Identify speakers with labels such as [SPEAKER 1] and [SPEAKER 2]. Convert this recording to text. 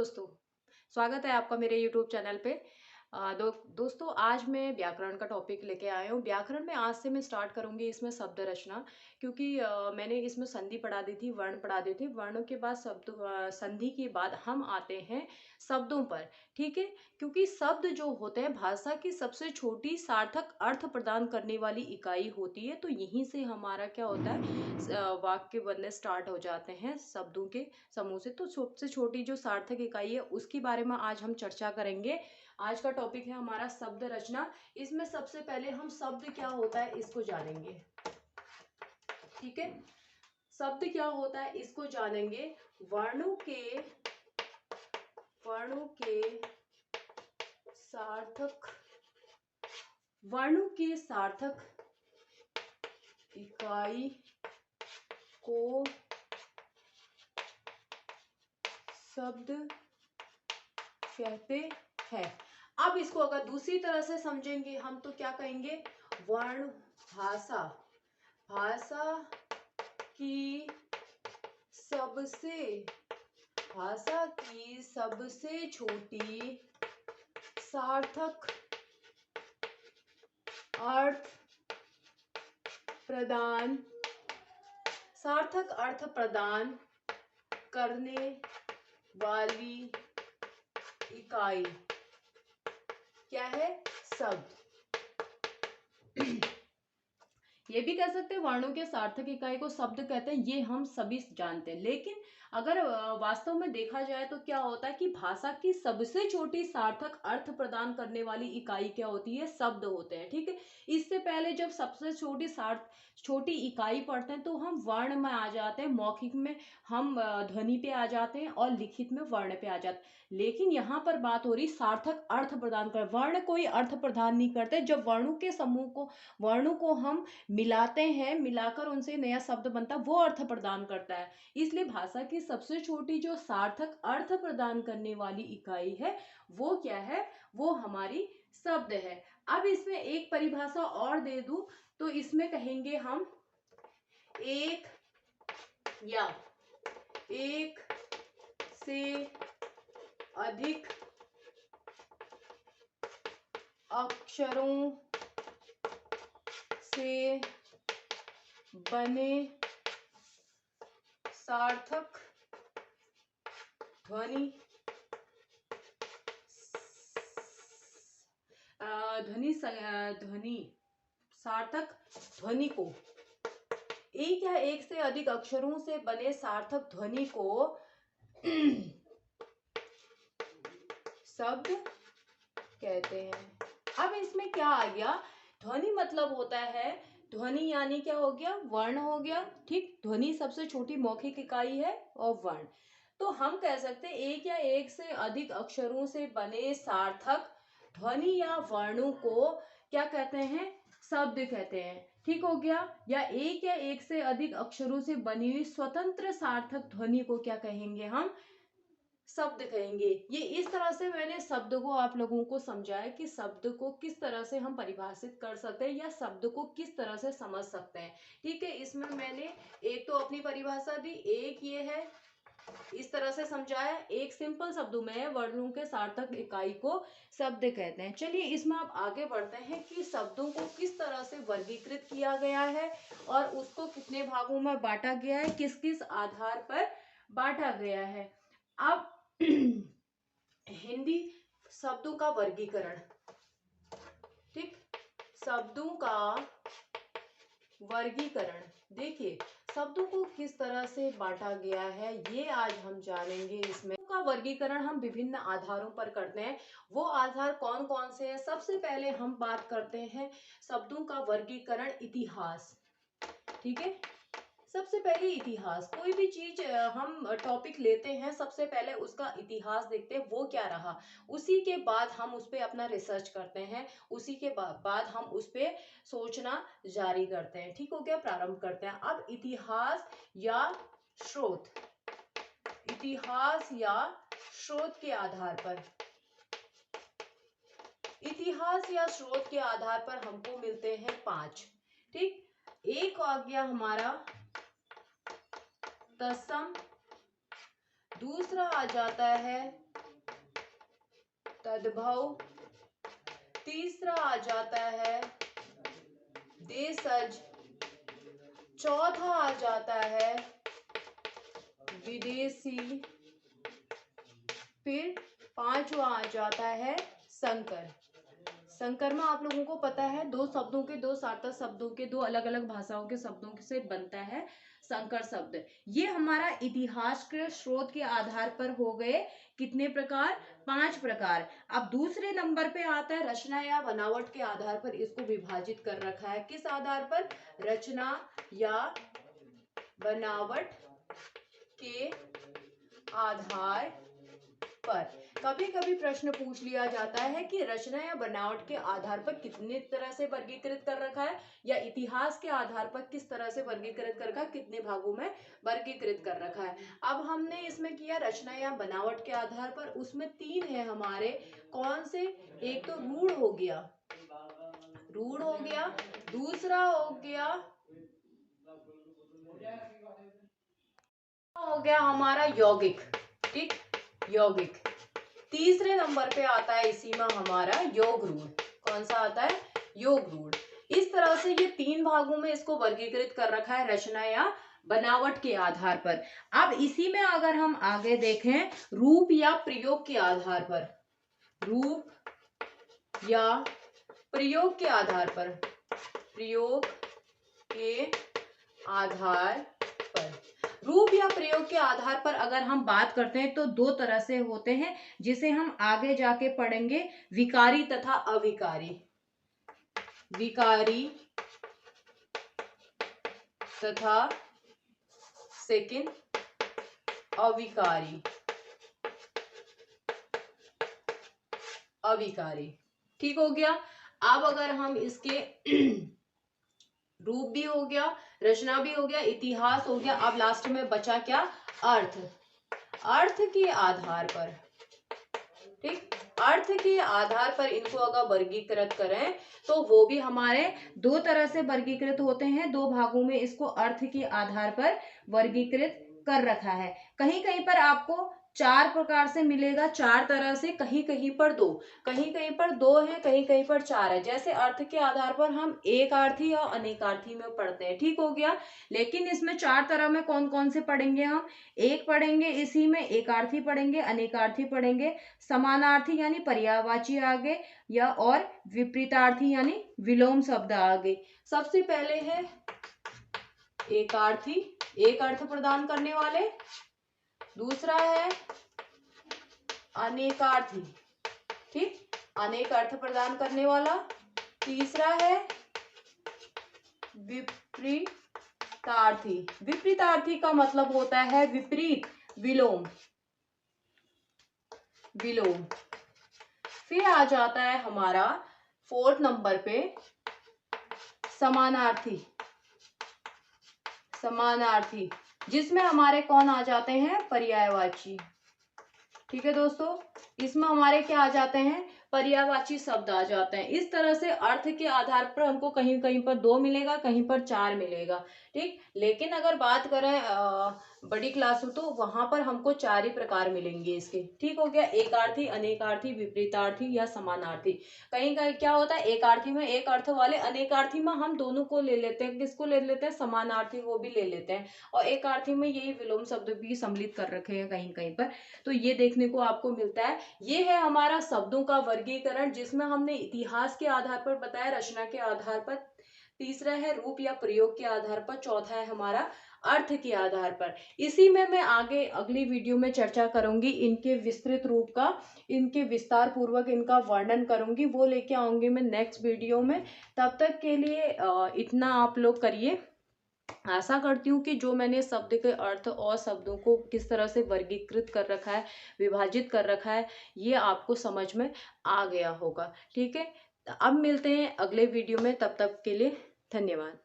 [SPEAKER 1] दोस्तों, स्वागत है आपका मेरे YouTube चैनल पे। दोस्तों आज मैं व्याकरण का टॉपिक लेके आया हूँ। व्याकरण में आज से मैं स्टार्ट करूँगी इसमें शब्द रचना, क्योंकि मैंने इसमें संधि पढ़ा दी थी, वर्ण पढ़ा दी थी। वर्णों के बाद संधि के बाद हम आते हैं शब्दों पर, ठीक है? क्योंकि शब्द जो होते हैं भाषा की सबसे छोटी सार्थक अर्थ प्रदान करने वाली इकाई होती है। तो यहीं से हमारा क्या होता है, वाक्य बनने स्टार्ट हो जाते हैं शब्दों के समूह से। तो सबसे छोटी जो सार्थक इकाई है उसके बारे में आज हम चर्चा करेंगे। आज का टॉपिक है हमारा शब्द रचना। इसमें सबसे पहले हम शब्द क्या होता है इसको जानेंगे, ठीक है? शब्द क्या होता है इसको जानेंगे। वर्णों के सार्थक इकाई को शब्द कहते हैं। अब इसको अगर दूसरी तरह से समझेंगे हम तो क्या कहेंगे, वर्ण भाषा की सबसे छोटी सार्थक अर्थ प्रदान करने वाली इकाई क्या है, शब्द। ये भी कह सकते हैं वर्णों के सार्थक इकाई को शब्द कहते हैं, ये हम सभी जानते हैं। लेकिन अगर वास्तव में देखा जाए तो क्या होता है कि भाषा की सबसे छोटी सार्थक अर्थ प्रदान करने वाली इकाई क्या होती है, शब्द होते हैं, ठीक है? इससे पहले जब सबसे छोटी इकाई पढ़ते हैं तो हम वर्ण में आ जाते हैं, मौखिक में हम ध्वनि पे आ जाते हैं और लिखित में वर्ण पे आ जाते हैं। लेकिन यहाँ पर बात हो रही सार्थक अर्थ प्रदान कर, वर्ण कोई अर्थ प्रदान नहीं करते। जब वर्णों को हम मिलाते हैं, मिलाकर उनसे नया शब्द बनता है, वो अर्थ प्रदान करता है। इसलिए भाषा की सबसे छोटी जो सार्थक अर्थ प्रदान करने वाली इकाई है वो क्या है, वो हमारी शब्द है। अब इसमें एक परिभाषा और दे दूं तो इसमें कहेंगे हम एक या एक से अधिक अक्षरों से बने सार्थक ध्वनि सार्थक ध्वनि को, एक या एक से अधिक अक्षरों से बने सार्थक ध्वनि को शब्द कहते हैं। अब इसमें क्या आ गया, ध्वनि मतलब होता है, ध्वनि यानी क्या हो गया, वर्ण हो गया, ठीक? ध्वनि सबसे छोटी मौखिक इकाई है और वर्ण। तो हम कह सकते हैं एक या एक से अधिक अक्षरों से बने सार्थक ध्वनि या वर्णों को क्या कहते हैं, शब्द कहते हैं, ठीक हो गया? या एक से अधिक अक्षरों से बनी हुई स्वतंत्र सार्थक ध्वनि को क्या कहेंगे, हम शब्द कहेंगे। ये इस तरह से मैंने शब्द को आप लोगों को समझाया कि शब्द को किस तरह से हम परिभाषित कर सकते हैं या शब्द को किस तरह से समझ सकते हैं, ठीक है? इसमें मैंने एक तो अपनी परिभाषा दी, एक ये है, इस तरह से समझाया, एक सिंपल शब्दों में वर्णों के सार्थक इकाई को शब्द कहते हैं। चलिए इसमें आप आगे बढ़ते हैं कि शब्दों को किस तरह से वर्गीकृत किया गया है और उसको कितने भागों में बांटा गया है, किस किस आधार पर बांटा गया है। अब हिंदी शब्दों का वर्गीकरण, ठीक? शब्दों का वर्गीकरण, देखिए शब्दों को किस तरह से बांटा गया है ये आज हम जानेंगे। इसमें का वर्गीकरण हम विभिन्न आधारों पर करते हैं। वो आधार कौन कौन से हैं? सबसे पहले हम बात करते हैं शब्दों का वर्गीकरण इतिहास, ठीक है? सबसे पहले इतिहास, कोई भी चीज हम टॉपिक लेते हैं सबसे पहले उसका इतिहास देखते हैं वो क्या रहा, उसी के बाद हम उस पे अपना रिसर्च करते हैं, उसी के बाद हम उस पे सोचना जारी करते हैं, ठीक हो गया? प्रारंभ करते हैं। अब इतिहास या स्रोत के आधार पर, इतिहास या स्रोत के आधार पर हमको मिलते हैं 5, ठीक? एक आ गया हमारा तत्सम, दूसरा आ जाता है तद्भव। तीसरा आ जाता है देशज। चौथा आ जाता है विदेशी। फिर पांचवा आ जाता है संकर। संकर में आप लोगों को पता है दो शब्दों के, दो सार्थक शब्दों के, दो अलग अलग भाषाओं के शब्दों से बनता है संकर शब्द। ये हमारा इतिहास के स्रोत के आधार पर हो गए कितने प्रकार? 5 प्रकार। अब दूसरे नंबर पे आता है रचना या बनावट के आधार पर इसको विभाजित कर रखा है। किस आधार पर? रचना या बनावट के आधार पर। कभी कभी प्रश्न पूछ लिया जाता है कि रचना या बनावट के आधार पर कितने तरह से वर्गीकृत कर रखा है, या इतिहास के आधार पर किस तरह से वर्गीकृत कर रखा है, कितने भागों में वर्गीकृत कर रखा है। अब हमने इसमें किया रचना या बनावट के आधार पर, उसमें 3 है हमारे। कौन से? एक तो रूढ़ हो गया, रूढ़ हो गया। दूसरा हो गया हमारा यौगिक। ठीक, यौगिक। तीसरे नंबर पे आता है इसी में हमारा योग रूढ़। कौन सा आता है? योग रूढ़। इस तरह से ये 3 भागों में इसको वर्गीकृत कर रखा है रचना या बनावट के आधार पर। अब इसी में अगर हम आगे देखें रूप या प्रयोग के आधार पर, रूप या प्रयोग के आधार पर, प्रयोग के आधार पर, रूप या प्रयोग के आधार पर अगर हम बात करते हैं तो 2 तरह से होते हैं, जिसे हम आगे जाके पढ़ेंगे, विकारी तथा अविकारी। विकारी तथा सेकंड अविकारी। अविकारी, ठीक हो गया। अब अगर हम इसके रूप भी हो गया, रचना भी हो गया, इतिहास हो गया, अब लास्ट में बचा क्या? अर्थ। अर्थ के आधार पर, ठीक, अर्थ के आधार पर इनको अगर वर्गीकृत करें तो वो भी हमारे 2 तरह से वर्गीकृत होते हैं। 2 भागों में इसको अर्थ के आधार पर वर्गीकृत कर रखा है। कहीं कहीं पर आपको 4 प्रकार से मिलेगा, 4 तरह से, कहीं कहीं पर 2, कहीं कहीं पर 2 है, कहीं कहीं पर 4 है। जैसे अर्थ के आधार पर हम एकार्थी और अनेकार्थी में पढ़ते हैं, ठीक हो गया। लेकिन इसमें 4 तरह में कौन कौन से पढ़ेंगे हम? एक पढ़ेंगे इसी में एकार्थी पढ़ेंगे, अनेकार्थी पढ़ेंगे, समानार्थी यानी पर्यायवाची आगे, या और विपरीतार्थी यानी विलोम शब्द आगे। सबसे पहले है एकार्थी, एक अर्थ प्रदान करने वाले। दूसरा है अनेकार्थी, ठीक, अनेक अर्थ प्रदान करने वाला। तीसरा है विपरीतार्थी। विपरीतार्थी का मतलब होता है विपरीत, विलोम, विलोम। फिर आ जाता है हमारा 4th नंबर पे समानार्थी। समानार्थी, जिसमें हमारे कौन आ जाते हैं? पर्यायवाची। ठीक है दोस्तों, इसमें हमारे क्या आ जाते हैं? पर्यायवाची शब्द आ जाते हैं। इस तरह से अर्थ के आधार पर हमको कहीं कहीं पर 2 मिलेगा, कहीं पर 4 मिलेगा, ठीक। लेकिन अगर बात करें बड़ी क्लास में तो वहां पर हमको 4 ही प्रकार मिलेंगे इसके, ठीक हो गया। एकार्थी, अनेकार्थी, विपरीतार्थी या समानार्थी। कहीं कहीं क्या होता है, एकार्थी में एक अर्थ वाले, अनेकार्थी में हम दोनों को ले लेते हैं। किसको ले लेते हैं? समानार्थी को भी ले लेते हैं। और एकार्थी में यही विलोम शब्द भी सम्मिलित कर रखे हैं कहीं कहीं पर, तो ये देखने को आपको मिलता है। ये है हमारा शब्दों का वर्गीकरण, जिसमें हमने इतिहास के आधार पर बताया, रचना के आधार पर, तीसरा है रूप या प्रयोग के आधार पर, चौथा है हमारा अर्थ के आधार पर। इसी में मैं आगे अगली वीडियो में चर्चा करूंगी इनके विस्तृत रूप का, इनके विस्तार पूर्वक इनका वर्णन करूंगी, वो लेके आऊंगी मैं नेक्स्ट वीडियो में। तब तक के लिए इतना आप लोग करिए। आशा करती हूँ कि जो मैंने शब्द के अर्थ और शब्दों को किस तरह से वर्गीकृत कर रखा है, विभाजित कर रखा है, ये आपको समझ में आ गया होगा, ठीक है। अब मिलते हैं अगले वीडियो में, तब तक के लिए धन्यवाद।